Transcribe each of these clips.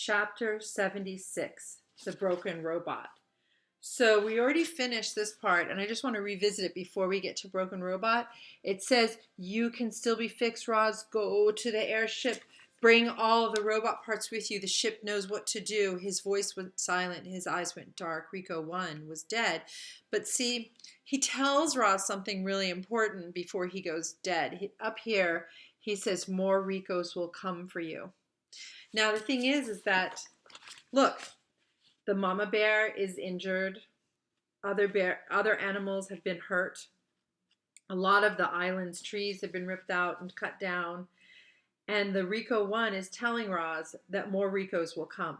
Chapter 76, The Broken Robot. So we already finished this part, and I just want to revisit it before we get to Broken Robot. It says, you can still be fixed, Roz. Go to the airship. Bring all of the robot parts with you. The ship knows what to do. His voice went silent. His eyes went dark. Rico 1 was dead. But see, he tells Roz something really important before he goes dead. Up here, he says, more Ricos will come for you. Now, the thing is that, look, the mama bear is injured. Other animals have been hurt. A lot of the island's trees have been ripped out and cut down. And the Rico 1 is telling Roz that more Ricos will come.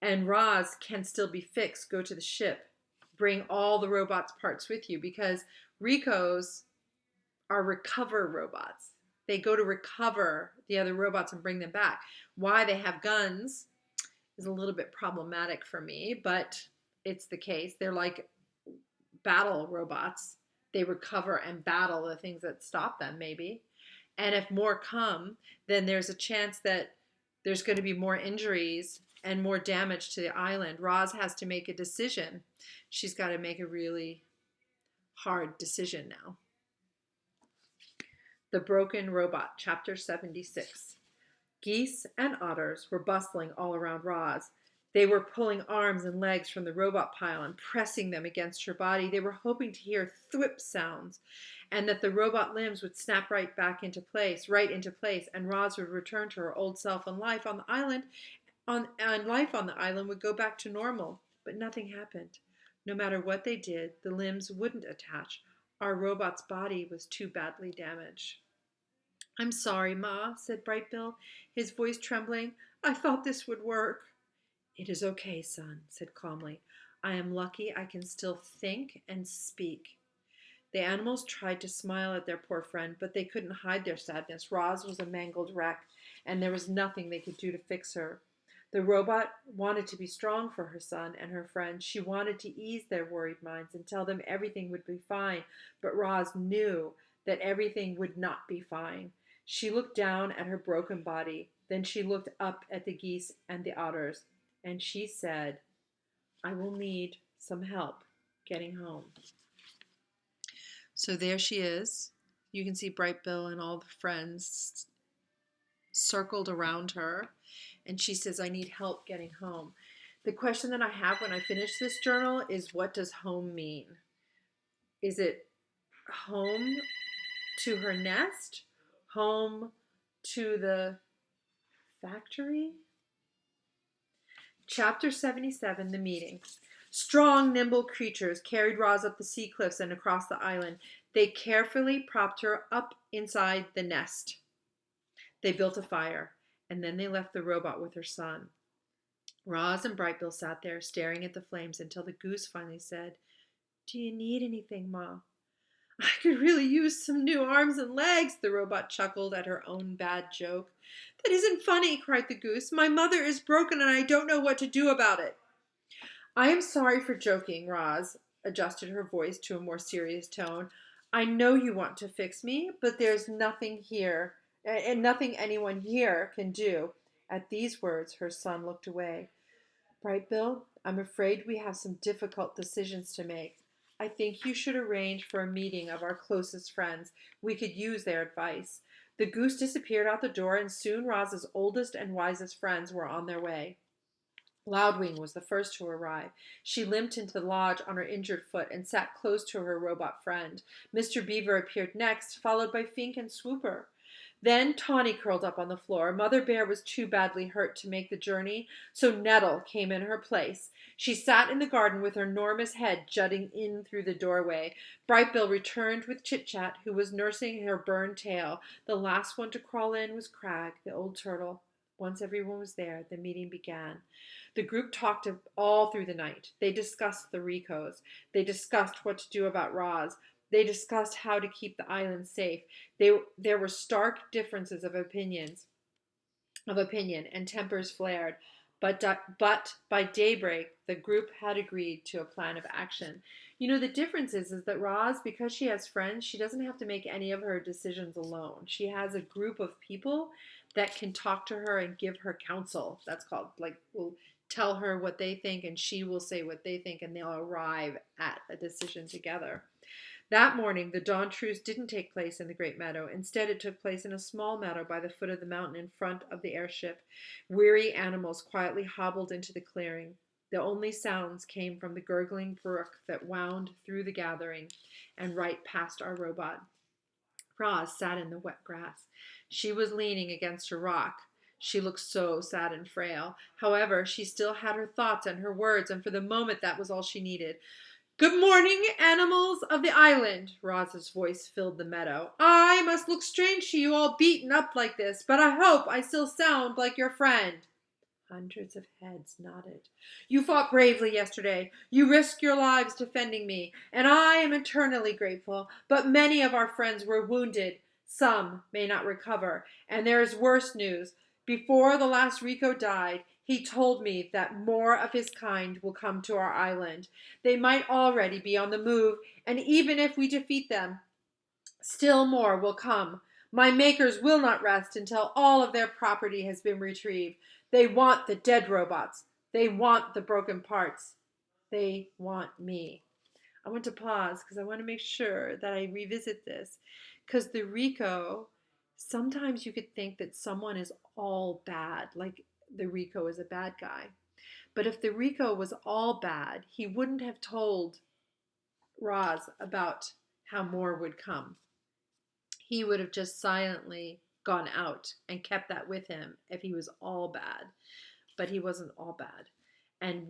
And Roz can still be fixed. Go to the ship. Bring all the robots' parts with you, because Ricos are recover robots. They go to recover the other robots and bring them back. Why they have guns is a little bit problematic for me, but it's the case. They're like battle robots. They recover and battle the things that stop them, maybe. And if more come, then there's a chance that there's going to be more injuries and more damage to the island. Roz has to make a decision. She's got to make a really hard decision now. The Broken Robot, Chapter 76. Geese and otters were bustling all around Roz. They were pulling arms and legs from the robot pile and pressing them against her body. They were hoping to hear thwip sounds, and that the robot limbs would snap right into place, and Roz would return to her old self, and life on the island would go back to normal. But nothing happened. No matter what they did, the limbs wouldn't attach. Our robot's body was too badly damaged. I'm sorry, Ma, said Bright Bill, his voice trembling. I thought this would work. It is okay, son, said calmly. I am lucky I can still think and speak. The animals tried to smile at their poor friend, but they couldn't hide their sadness. Roz was a mangled wreck, and there was nothing they could do to fix her. The robot wanted to be strong for her son and her friend. She wanted to ease their worried minds and tell them everything would be fine, but Roz knew that everything would not be fine. She looked down at her broken body. Then she looked up at the geese and the otters, and she said, I will need some help getting home. So there she is. You can see Bright Bill and all the friends circled around her, and she says, I need help getting home. The question that I have when I finish this journal is, what does home mean? Is it home to her nest? Home to the factory? Chapter 77, The Meeting. Strong, nimble creatures carried Roz up the sea cliffs and across the island. They carefully propped her up inside the nest. They built a fire, and then they left the robot with her son. Roz and Bright Bill sat there staring at the flames until the goose finally said, Do you need anything, Ma? I could really use some new arms and legs, the robot chuckled at her own bad joke. That isn't funny, cried the goose. My mother is broken and I don't know what to do about it. I am sorry for joking, Roz adjusted her voice to a more serious tone. I know you want to fix me, but there's nothing here, and nothing anyone here can do. At these words, her son looked away. Bright Bill, I'm afraid we have some difficult decisions to make. I think you should arrange for a meeting of our closest friends. We could use their advice. The goose disappeared out the door, and soon Roz's oldest and wisest friends were on their way. Loudwing was the first to arrive. She limped into the lodge on her injured foot and sat close to her robot friend. Mr. Beaver appeared next, followed by Fink and Swooper. Then Tawny curled up on the floor. Mother Bear was too badly hurt to make the journey, so Nettle came in her place. She sat in the garden with her enormous head jutting in through the doorway. Bright Bill returned with Chit-Chat, who was nursing her burned tail. The last one to crawl in was Crag, the old turtle. Once everyone was there, the meeting began. The group talked all through the night. They discussed the Ricos. They discussed what to do about Roz. They discussed how to keep the island safe. There were stark differences of opinion, and tempers flared. But by daybreak, the group had agreed to a plan of action. You know, the difference is that Roz, because she has friends, she doesn't have to make any of her decisions alone. She has a group of people that can talk to her and give her counsel. That's called, like, will tell her what they think and she will say what they think, and they'll arrive at a decision together. That morning, the Dawn Truce didn't take place in the great meadow. Instead, it took place in a small meadow by the foot of the mountain in front of the airship. Weary animals quietly hobbled into the clearing. The only sounds came from the gurgling brook that wound through the gathering and right past our robot. Roz sat in the wet grass. She was leaning against a rock. She looked so sad and frail. However, she still had her thoughts and her words, and for the moment that was all she needed. Good morning, animals of the island. Roz's voice filled the meadow. I must look strange to you all beaten up like this, but I hope I still sound like your friend. Hundreds of heads nodded. You fought bravely yesterday. You risked your lives defending me, and I am eternally grateful. But many of our friends were wounded. Some may not recover, and there is worse news. Before the last Rico died, he told me that more of his kind will come to our island. They might already be on the move, and even if we defeat them, still more will come. My makers will not rest until all of their property has been retrieved. They want the dead robots. They want the broken parts. They want me. I want to pause because I want to make sure that I revisit this. Because the Rico, sometimes you could think that someone is all bad, like the Rico is a bad guy. But if the Rico was all bad, he wouldn't have told Roz about how more would come. He would have just silently gone out and kept that with him if he was all bad. But he wasn't all bad. And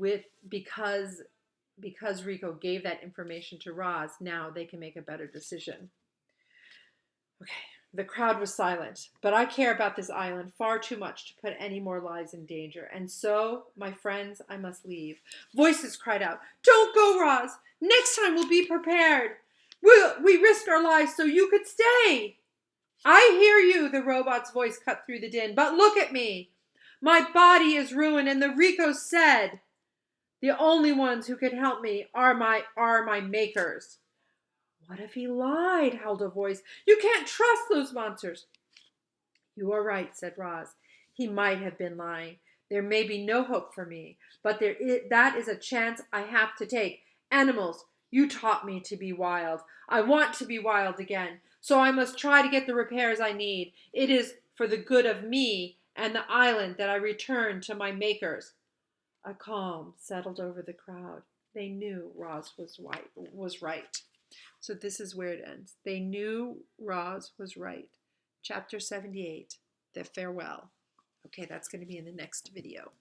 because Rico gave that information to Roz, now they can make a better decision. Okay, the crowd was silent, but I care about this island far too much to put any more lives in danger. And so, my friends, I must leave. Voices cried out, Don't go, Roz! Next time we'll be prepared. We risked our lives so you could stay. I hear you, the robot's voice cut through the din, but look at me. My body is ruined, and the Rico said, the only ones who can help me are my makers. What if he lied? Howled a voice. You can't trust those monsters. You are right, said Roz. He might have been lying. There may be no hope for me, but that is a chance I have to take. Animals, you taught me to be wild. I want to be wild again, so I must try to get the repairs I need. It is for the good of me and the island that I return to my makers. A calm settled over the crowd. They knew Roz was right. So this is where it ends. They knew Roz was right. Chapter 78, The Farewell. Okay, that's going to be in the next video.